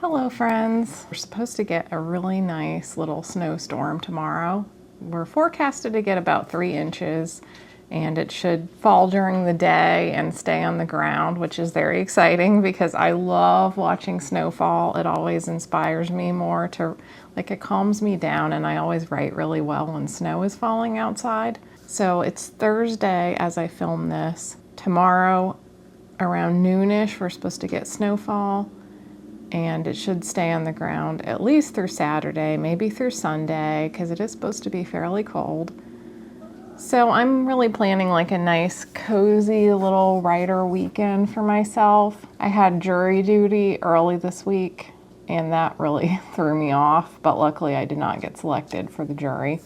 Hello friends. We're supposed to get a really nice little snowstorm tomorrow. We're forecasted to get about 3 inches and it should fall during the day and stay on the ground, which is very exciting because I love watching snowfall. It always inspires me more to, it calms me down, and I always write really well when snow is falling outside. So it's Thursday as I film this. Tomorrow around noonish we're supposed to get snowfall, and it should stay on the ground at least through Saturday, maybe through Sunday, because it is supposed to be fairly cold. So I'm really planning like a nice cozy little writer weekend for myself. I had jury duty early this week and that really threw me off, but luckily I did not get selected for the jury.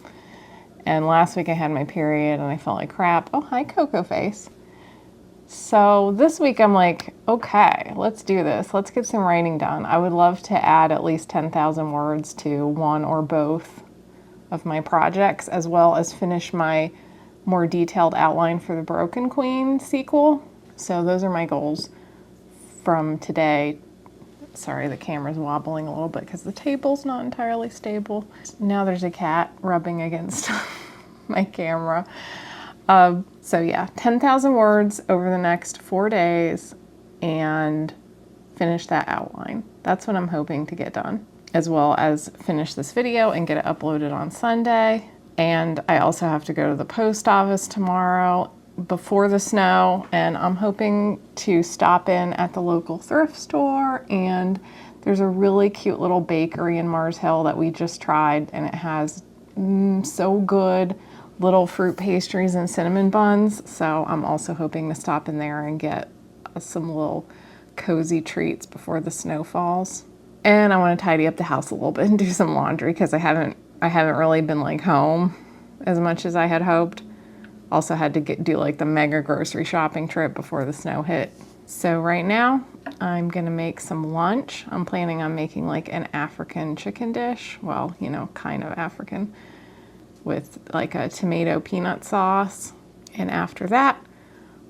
And last week I had my period and I felt like crap. Oh, hi Coco Face. So this week I'm like, okay, let's do this. Let's get some writing done. I would love to add at least 10,000 words to one or both of my projects, as well as finish my more detailed outline for the Broken Queen sequel. So those are my goals from today. Sorry, the camera's wobbling a little bit because the table's not entirely stable. Now there's a cat rubbing against my camera. So yeah, 10,000 words over the next 4 days and finish that outline. That's what I'm hoping to get done, as well as finish this video and get it uploaded on Sunday. And I also have to go to the post office tomorrow before the snow, and I'm hoping to stop in at the local thrift store, and there's a really cute little bakery in Mars Hill that we just tried, and it has so good little fruit pastries and cinnamon buns. So I'm also hoping to stop in there and get some little cozy treats before the snow falls. And I want to tidy up the house a little bit and do some laundry because I haven't really been like home as much as I had hoped. Also had to do like the mega grocery shopping trip before the snow hit. So right now I'm gonna make some lunch. I'm planning on making like an African chicken dish. Well, you know, kind of African, with like a tomato peanut sauce. And after that,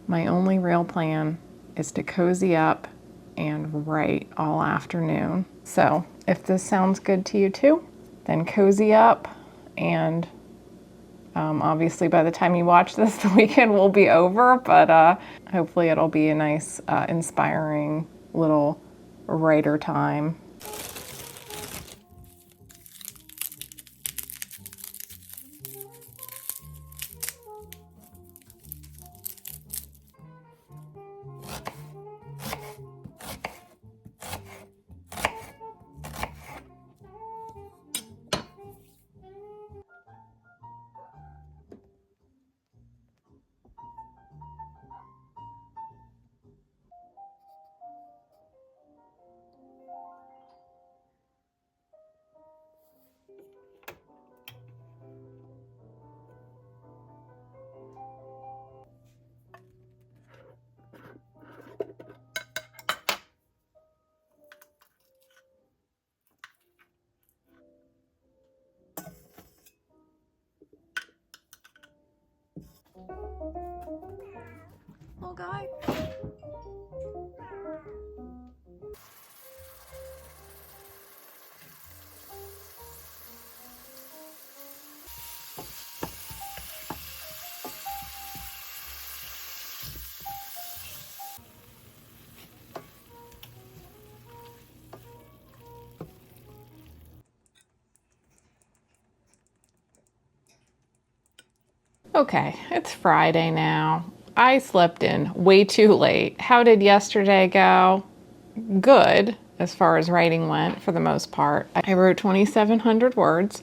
my only real plan is to cozy up and write all afternoon. So if this sounds good to you too, then cozy up, and obviously by the time you watch this, the weekend will be over, but hopefully it'll be a nice, inspiring little writer time. Little guy. Okay, it's Friday now. I slept in way too late. How did yesterday go? Good, as far as writing went, for the most part. I wrote 2,700 words,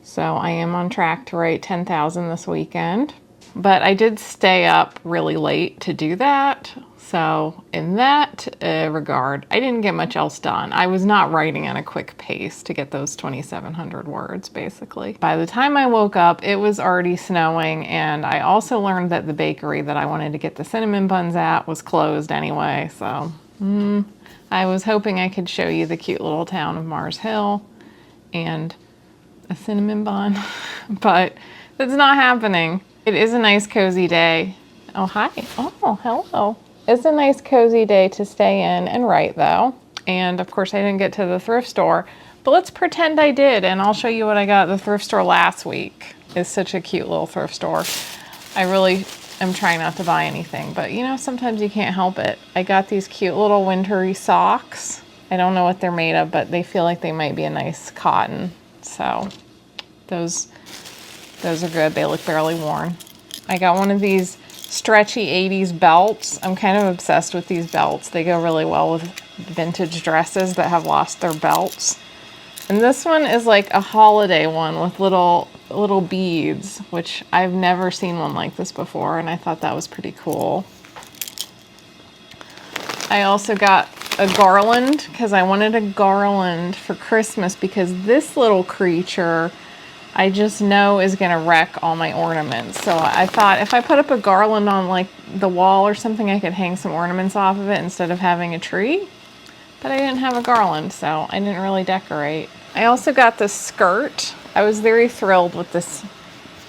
so I am on track to write 10,000 this weekend. But I did stay up really late to do that. So in that regard, I didn't get much else done. I was not writing at a quick pace to get those 2,700 words, basically. By the time I woke up, it was already snowing, and I also learned that the bakery that I wanted to get the cinnamon buns at was closed anyway, so I was hoping I could show you the cute little town of Mars Hill and a cinnamon bun, but it's not happening. It is a nice cozy day. Oh, hi. Oh, hello. It's a nice cozy day to stay in and write though. And of course I didn't get to the thrift store, but let's pretend I did, and I'll show you what I got at the thrift store last week. It's such a cute little thrift store. I really am trying not to buy anything, but you know, sometimes you can't help it. I got these cute little wintry socks. I don't know what they're made of, but they feel like they might be a nice cotton. So those are good. They look barely worn. I got one of these stretchy 80s belts. I'm kind of obsessed with these belts. They go really well with vintage dresses that have lost their belts. And this one is like a holiday one with little beads, which I've never seen one like this before, and I thought that was pretty cool. I also got a garland because I wanted a garland for Christmas, because this little creature I just know is gonna wreck all my ornaments. So I thought if I put up a garland on like the wall or something, I could hang some ornaments off of it instead of having a tree. But I didn't have a garland, so I didn't really decorate. I also got this skirt. I was very thrilled with this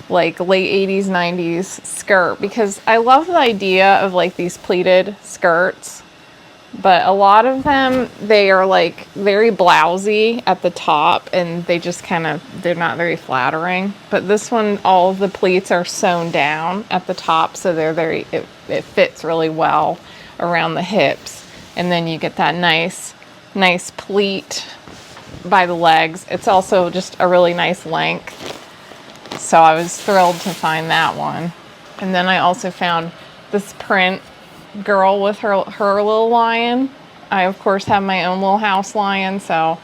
like late 80s, 90s skirt, because I love the idea of like these pleated skirts. But a lot of them, they are like very blousy at the top, and they just they're not very flattering. But this one, all of the pleats are sewn down at the top, so it fits really well around the hips. And then you get that nice pleat by the legs. It's also just a really nice length. So I was thrilled to find that one. And then I also found this print girl with her little lion. I of course have my own little house lion, so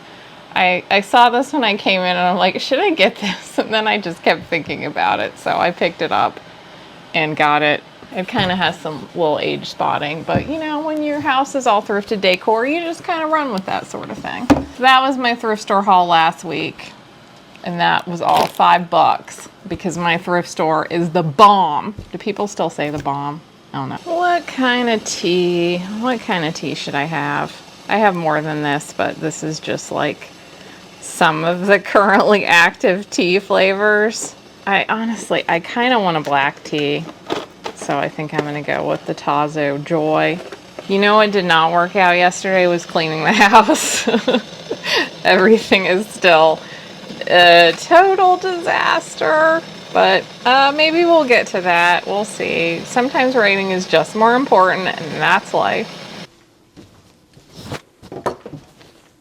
I saw this when I came in and I'm like, should I get this? And then I just kept thinking about it, so I picked it up and got it. It kind of has some little age spotting, but you know, when your house is all thrifted decor, you just kind of run with that sort of thing. So that was my thrift store haul last week, and that was all $5 because my thrift store is the bomb. Do people still say the bomb? I don't know. What kind of tea should I have? I have more than this, but this is just like some of the currently active tea flavors. I kind of want a black tea, so I think I'm gonna go with the Tazo Joy. You know what did not work out yesterday was cleaning the house. Everything is still a total disaster. But maybe we'll get to that. We'll see. Sometimes writing is just more important, and that's life.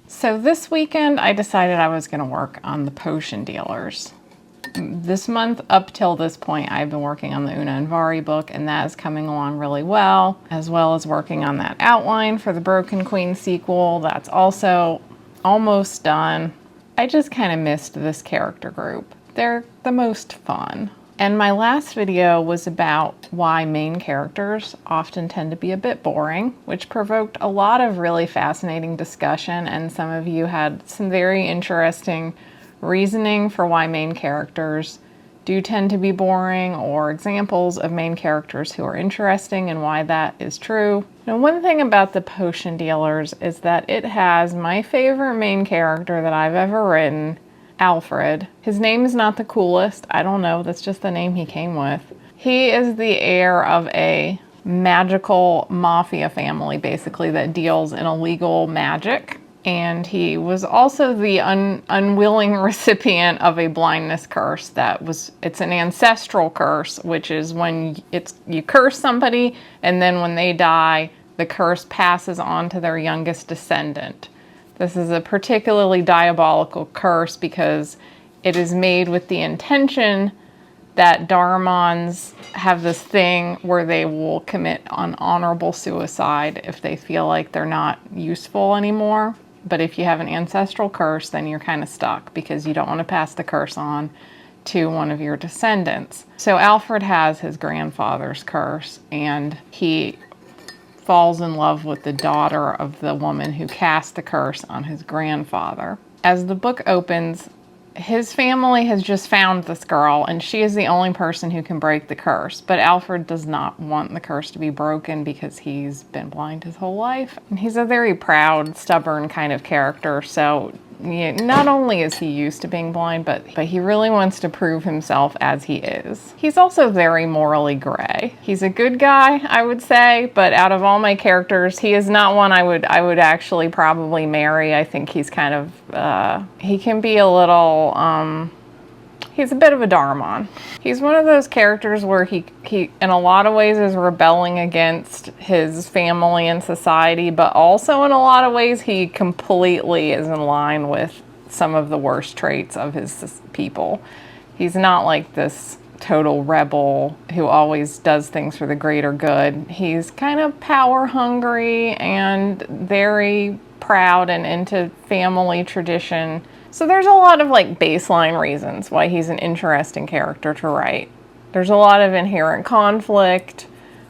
So this weekend, I decided I was going to work on the potion dealers. This month, up till this point, I've been working on the Una and Vari book, and that is coming along really well, as well as working on that outline for the Broken Queen sequel. That's also almost done. I just kind of missed this character group. They're the most fun. And my last video was about why main characters often tend to be a bit boring, which provoked a lot of really fascinating discussion, and some of you had some very interesting reasoning for why main characters do tend to be boring, or examples of main characters who are interesting and why that is true. Now, one thing about the potion dealers is that it has my favorite main character that I've ever written, Alfred. His name is not the coolest. I don't know. That's just the name he came with. He is the heir of a magical mafia family, basically, that deals in illegal magic. And he was also the unwilling recipient of a blindness curse it's an ancestral curse, which is when you curse somebody, and then when they die, the curse passes on to their youngest descendant. This is a particularly diabolical curse because it is made with the intention that Darmans have this thing where they will commit an honorable suicide if they feel like they're not useful anymore. But if you have an ancestral curse, then you're kind of stuck because you don't want to pass the curse on to one of your descendants. So Alfred has his grandfather's curse, and he falls in love with the daughter of the woman who cast the curse on his grandfather. As the book opens, his family has just found this girl, and she is the only person who can break the curse. But Alfred does not want the curse to be broken because he's been blind his whole life. And he's a very proud, stubborn kind of character, so not only is he used to being blind, but he really wants to prove himself as he is. He's also very morally gray. He's a good guy, I would say, but out of all my characters, he is not one I would actually probably marry. I think he's kind of, he can be a little, he's a bit of a Darmon. He's one of those characters where he in a lot of ways is rebelling against his family and society, but also in a lot of ways he completely is in line with some of the worst traits of his people. He's not like this total rebel who always does things for the greater good. He's kind of power hungry and very proud and into family tradition. So there's a lot of like baseline reasons why he's an interesting character to write. There's a lot of inherent conflict,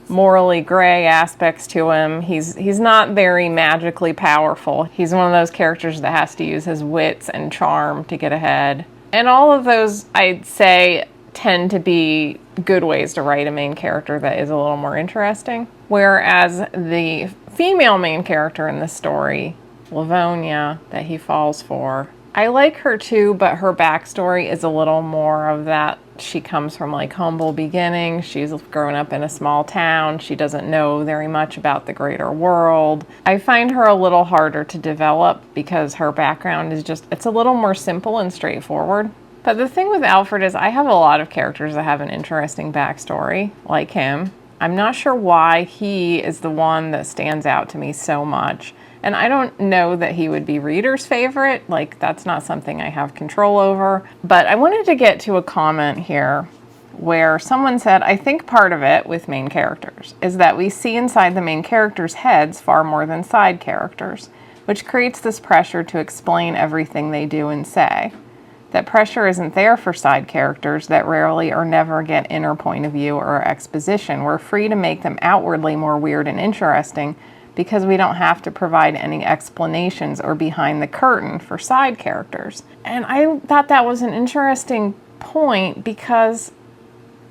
morally gray aspects to him. He's not very magically powerful. He's one of those characters that has to use his wits and charm to get ahead. And all of those, I'd say, tend to be good ways to write a main character that is a little more interesting. Whereas the female main character in the story, Livonia, that he falls for, I like her too, but her backstory is a little more of that. She comes from like humble beginnings. She's grown up in a small town. She doesn't know very much about the greater world. I find her a little harder to develop because her background is just, it's a little more simple and straightforward. But the thing with Alfred is I have a lot of characters that have an interesting backstory, like him. I'm not sure why he is the one that stands out to me so much. And I don't know that he would be readers' favorite. Like, that's not something I have control over. But I wanted to get to a comment here where someone said, I think part of it with main characters is that we see inside the main characters' heads far more than side characters, which creates this pressure to explain everything they do and say. That pressure isn't there for side characters that rarely or never get inner point of view or exposition. We're free to make them outwardly more weird and interesting because we don't have to provide any explanations or behind the curtain for side characters. And I thought that was an interesting point because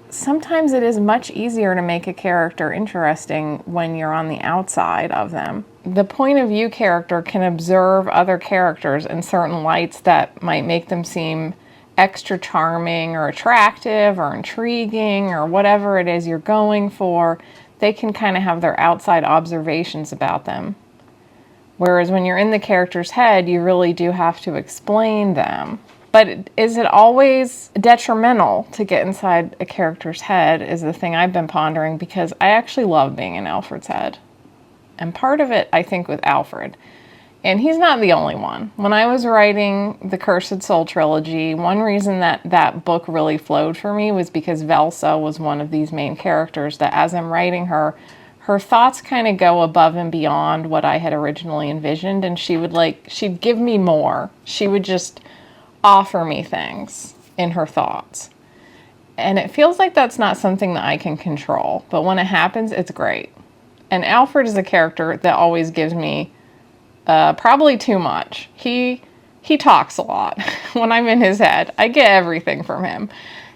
sometimes it is much easier to make a character interesting when you're on the outside of them. The point of view character can observe other characters in certain lights that might make them seem extra charming or attractive or intriguing or whatever it is you're going for. They can kind of have their outside observations about them. Whereas when you're in the character's head, you really do have to explain them. But is it always detrimental to get inside a character's head is the thing I've been pondering, because I actually love being in Alfred's head. And part of it, I think, with Alfred, and he's not the only one. When I was writing the Cursed Soul trilogy, one reason that book really flowed for me was because Velsa was one of these main characters that as I'm writing her thoughts kind of go above and beyond what I had originally envisioned, and she'd give me more. She would just offer me things in her thoughts. And it feels like that's not something that I can control, but when it happens, it's great. And Alfred is a character that always gives me probably too much. He talks a lot when I'm in his head. I get everything from him.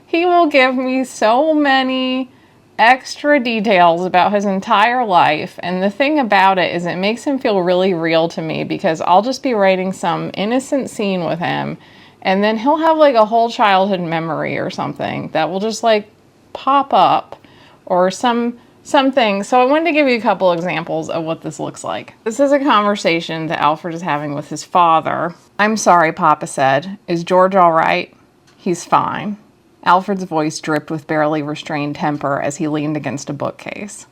He will give me so many extra details about his entire life, and the thing about it is it makes him feel really real to me, because I'll just be writing some innocent scene with him, and then he'll have like a whole childhood memory or something that will just like pop up, or something. So I wanted to give you a couple examples of what this looks like. This is a conversation that Alfred is having with his father. "I'm sorry," Papa said. "Is George all right?" "He's fine." Alfred's voice dripped with barely restrained temper as he leaned against a bookcase.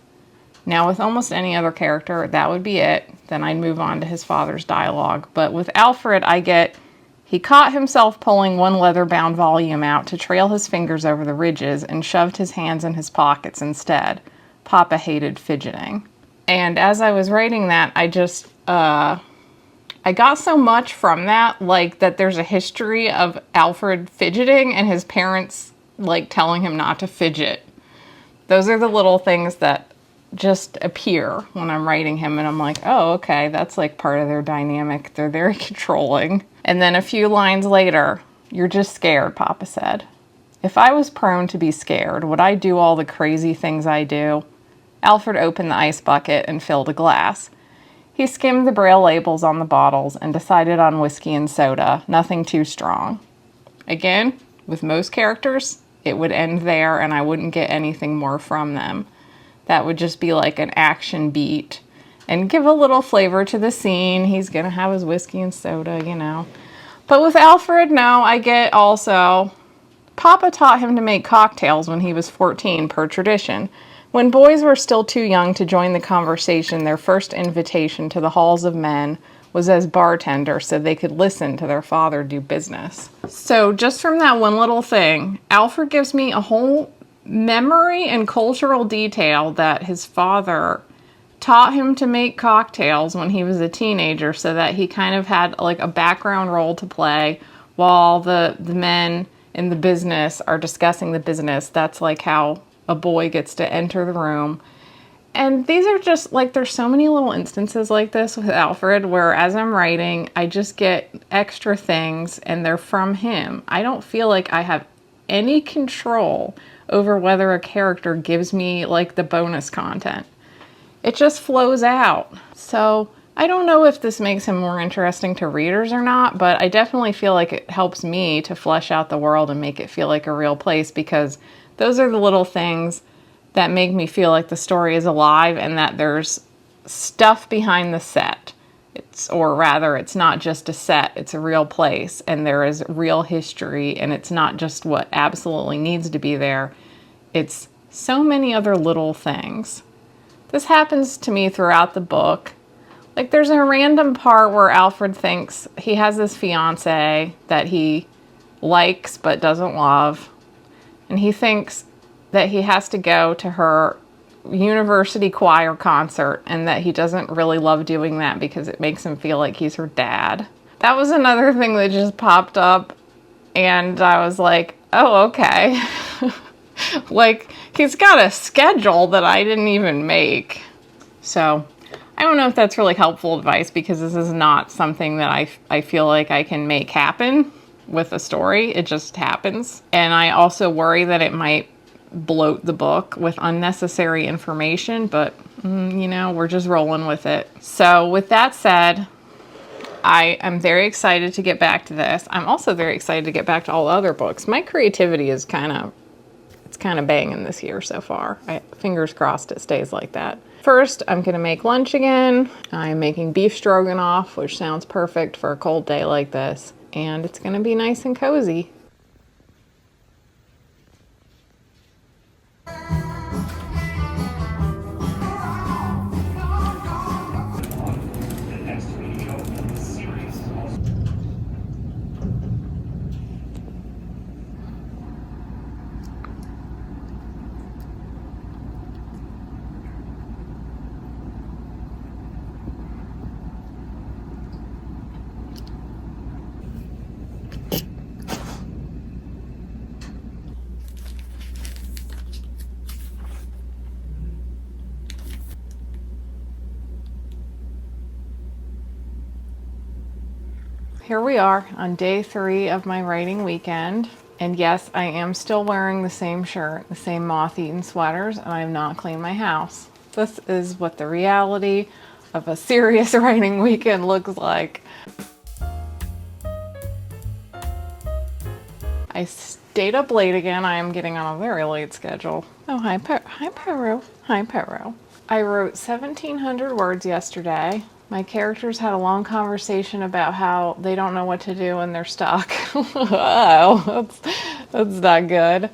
Now, with almost any other character, that would be it. Then I'd move on to his father's dialogue. But with Alfred, I get, "He caught himself pulling one leather-bound volume out to trail his fingers over the ridges and shoved his hands in his pockets instead. Papa hated fidgeting." And as I was writing that, I just, I got so much from that, like that there's a history of Alfred fidgeting and his parents like telling him not to fidget. Those are the little things that just appear when I'm writing him, and I'm like, oh, okay, that's like part of their dynamic. They're very controlling. And then a few lines later, "You're just scared," Papa said. "If I was prone to be scared, would I do all the crazy things I do?" Alfred opened the ice bucket and filled a glass. He skimmed the braille labels on the bottles and decided on whiskey and soda, nothing too strong. Again, with most characters, it would end there and I wouldn't get anything more from them. That would just be like an action beat and give a little flavor to the scene. He's gonna have his whiskey and soda, you know. But with Alfred, no, I get also, Papa taught him to make cocktails when he was 14, per tradition. When boys were still too young to join the conversation, their first invitation to the halls of men was as bartender so they could listen to their father do business. So just from that one little thing, Alfred gives me a whole memory and cultural detail that his father taught him to make cocktails when he was a teenager so that he kind of had like a background role to play while the men in the business are discussing the business. That's like how a boy gets to enter the room. And these are just like, there's so many little instances like this with Alfred where as I'm writing, I just get extra things and they're from him. I don't feel like I have any control over whether a character gives me like the bonus content. It just flows out. So I don't know if this makes him more interesting to readers or not, but I definitely feel like it helps me to flesh out the world and make it feel like a real place, because those are the little things that make me feel like the story is alive and that there's stuff behind the set. Or rather, it's not just a set, it's a real place and there is real history, and it's not just what absolutely needs to be there. It's so many other little things. This happens to me throughout the book. Like there's a random part where Alfred thinks he has this fiance that he likes but doesn't love, and he thinks that he has to go to her university choir concert and that he doesn't really love doing that because it makes him feel like he's her dad. That was another thing that just popped up and I was like, oh, okay. Like he's got a schedule that I didn't even make. So I don't know if that's really helpful advice, because this is not something that I feel like I can make happen with a story. It just happens. And I also worry that it might bloat the book with unnecessary information, but you know, we're just rolling with it. So with that said, I am very excited to get back to this. I'm also very excited to get back to all the other books. My creativity is kind of banging this year so far. Fingers crossed it stays like that. First, I'm gonna make lunch again. I'm making beef stroganoff, which sounds perfect for a cold day like this. And it's gonna be nice and cozy. Here we are on day 3 of my writing weekend. And yes, I am still wearing the same shirt, the same moth-eaten sweaters, and I have not cleaned my house. This is what the reality of a serious writing weekend looks like. I stayed up late again. I am getting on a very late schedule. Oh, hi Peru. Hi, Peru. I wrote 1,700 words yesterday. My characters had a long conversation about how they don't know what to do when they're stuck. Oh, that's not good.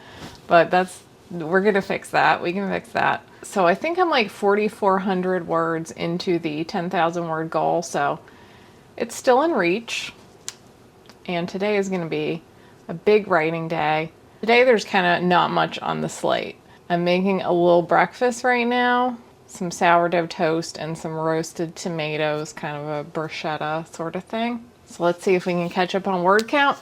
But we're gonna fix that. We can fix that. So I think I'm like 4,400 words into the 10,000 word goal. So it's still in reach. And today is gonna be a big writing day. Today there's kind of not much on the slate. I'm making a little breakfast right now. Some sourdough toast and some roasted tomatoes, kind of a bruschetta sort of thing. So let's see if we can catch up on word count,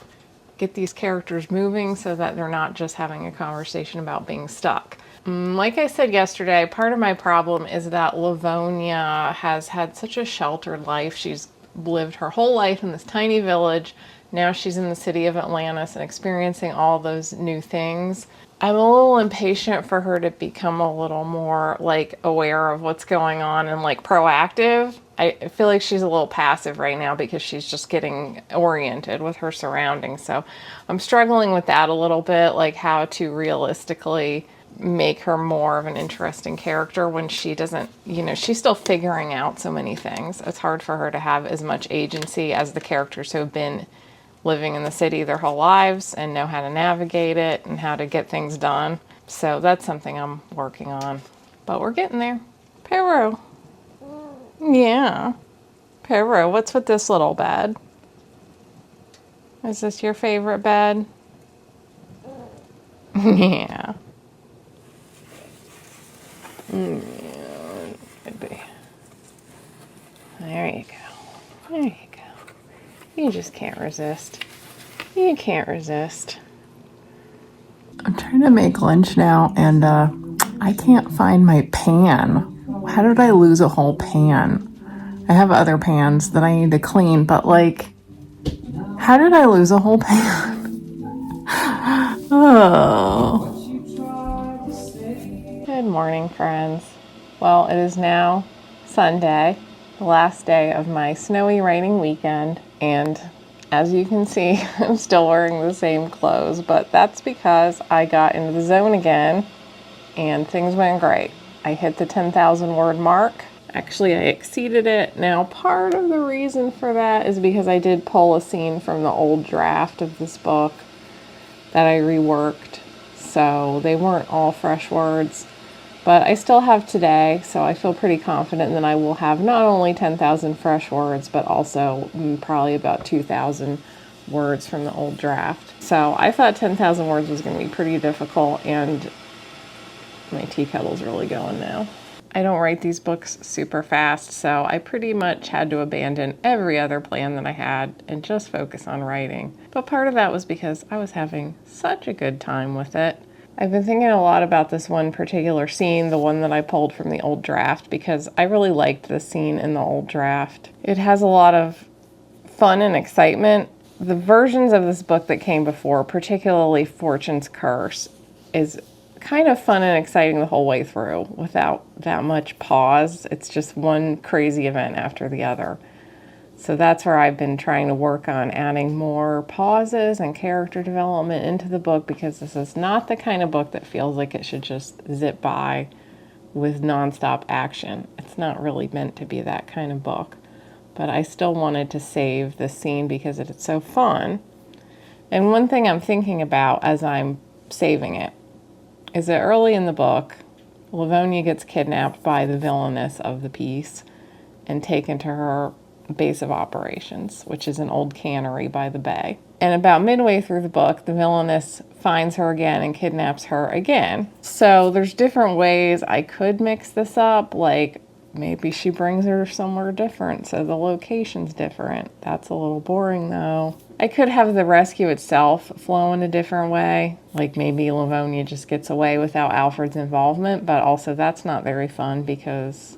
get these characters moving so that they're not just having a conversation about being stuck. Like I said yesterday, part of my problem is that Livonia has had such a sheltered life. She's lived her whole life in this tiny village. Now she's in the city of Atlantis and experiencing all those new things. I'm a little impatient for her to become a little more like aware of what's going on and like proactive. I feel like she's a little passive right now because she's just getting oriented with her surroundings. So I'm struggling with that a little bit, like how to realistically make her more of an interesting character when she doesn't, she's still figuring out so many things. It's hard for her to have as much agency as the characters who have been living in the city their whole lives and know how to navigate it and how to get things done. So that's something I'm working on, but we're getting there. Pero. Yeah. Pero, what's with this little bed? Is this your favorite bed? Yeah. Could be. There you go. There you go. You just can't resist. You can't resist. I'm trying to make lunch now, and I can't find my pan. How did I lose a whole pan? I have other pans that I need to clean, but like, how did I lose a whole pan? Oh. Good morning, friends. Well, it is now Sunday, the last day of my snowy writing weekend, and as you can see, I'm still wearing the same clothes, but that's because I got into the zone again and things went great. I hit the 10,000 word mark. Actually, I exceeded it. Now, part of the reason for that is because I did pull a scene from the old draft of this book that I reworked. So they weren't all fresh words, but I still have today. So I feel pretty confident that I will have not only 10,000 fresh words, but also probably about 2,000 words from the old draft. So I thought 10,000 words was going to be pretty difficult, and my tea kettle's really going now. I don't write these books super fast, so I pretty much had to abandon every other plan that I had and just focus on writing. But part of that was because I was having such a good time with it. I've been thinking a lot about this one particular scene, the one that I pulled from the old draft, because I really liked the scene in the old draft. It has a lot of fun and excitement. The versions of this book that came before, particularly Fortune's Curse, is kind of fun and exciting the whole way through without that much pause. It's just one crazy event after the other. So that's where I've been trying to work on adding more pauses and character development into the book, because this is not the kind of book that feels like it should just zip by with nonstop action. It's not really meant to be that kind of book. But I still wanted to save this scene because it's so fun. And one thing I'm thinking about as I'm saving it is that early in the book, Livonia gets kidnapped by the villainess of the piece and taken to her base of operations, which is an old cannery by the bay. And about midway through the book, the villainess finds her again and kidnaps her again. So there's different ways I could mix this up, like maybe she brings her somewhere different, so the location's different. That's a little boring though. I could have the rescue itself flow in a different way, like maybe Livonia just gets away without Alfred's involvement, but also that's not very fun because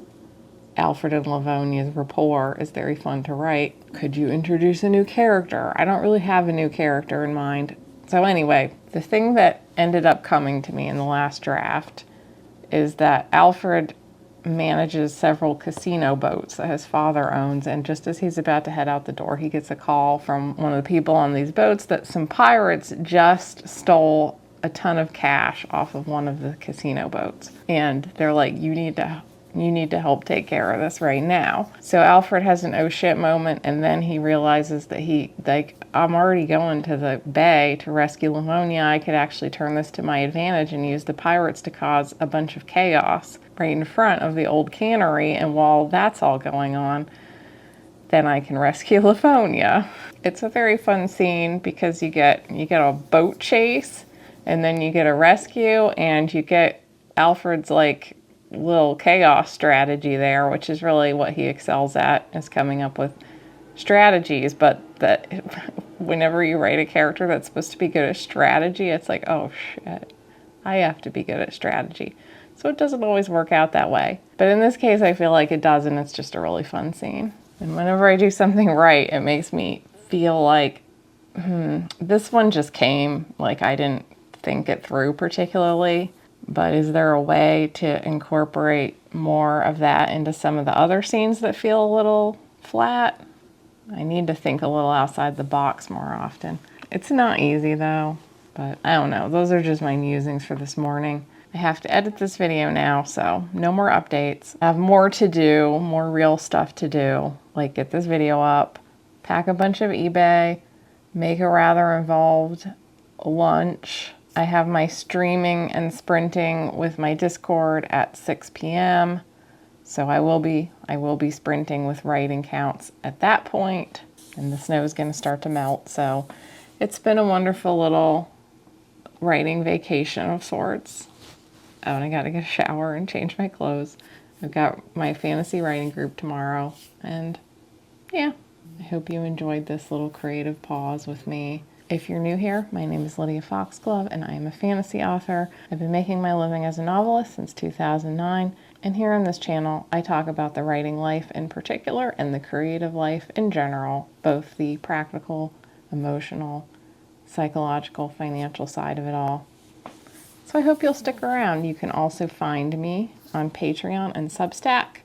Alfred and Livonia's rapport is very fun to write. Could you introduce a new character? I don't really have a new character in mind. So anyway, the thing that ended up coming to me in the last draft is that Alfred manages several casino boats that his father owns, and just as he's about to head out the door, he gets a call from one of the people on these boats that some pirates just stole a ton of cash off of one of the casino boats, and they're like, you need to help take care of this right now. So Alfred has an oh shit moment, and then he realizes that I'm already going to the bay to rescue Livonia. I could actually turn this to my advantage and use the pirates to cause a bunch of chaos right in front of the old cannery, and while that's all going on, then I can rescue Livonia. It's a very fun scene because you get a boat chase, and then you get a rescue, and you get Alfred's like little chaos strategy there, which is really what he excels at, is coming up with strategies. But that whenever you write a character that's supposed to be good at strategy, it's like, oh shit, I have to be good at strategy. So it doesn't always work out that way. But in this case, I feel like it does, and it's just a really fun scene. And whenever I do something right, it makes me feel like, this one just came, like I didn't think it through particularly. But is there a way to incorporate more of that into some of the other scenes that feel a little flat? I need to think a little outside the box more often. It's not easy though, but I don't know. Those are just my musings for this morning. I have to edit this video now, so no more updates. I have more to do, more real stuff to do, like get this video up, pack a bunch of eBay, make a rather involved lunch. I have my streaming and sprinting with my Discord at 6 p.m. So I will be sprinting with writing counts at that point, and the snow is going to start to melt. So it's been a wonderful little writing vacation of sorts. Oh, and I got to get a shower and change my clothes. I've got my fantasy writing group tomorrow, and yeah, I hope you enjoyed this little creative pause with me. If you're new here, my name is Lydia Foxglove, and I am a fantasy author. I've been making my living as a novelist since 2009, and here on this channel, I talk about the writing life in particular and the creative life in general, both the practical, emotional, psychological, financial side of it all. So I hope you'll stick around. You can also find me on Patreon and Substack.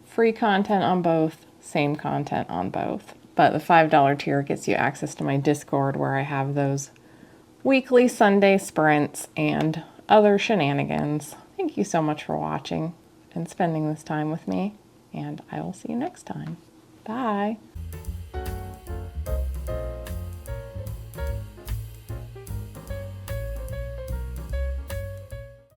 Free content on both, same content on both. But the $5 tier gets you access to my Discord, where I have those weekly Sunday sprints and other shenanigans. Thank you so much for watching and spending this time with me, and I will see you next time. Bye.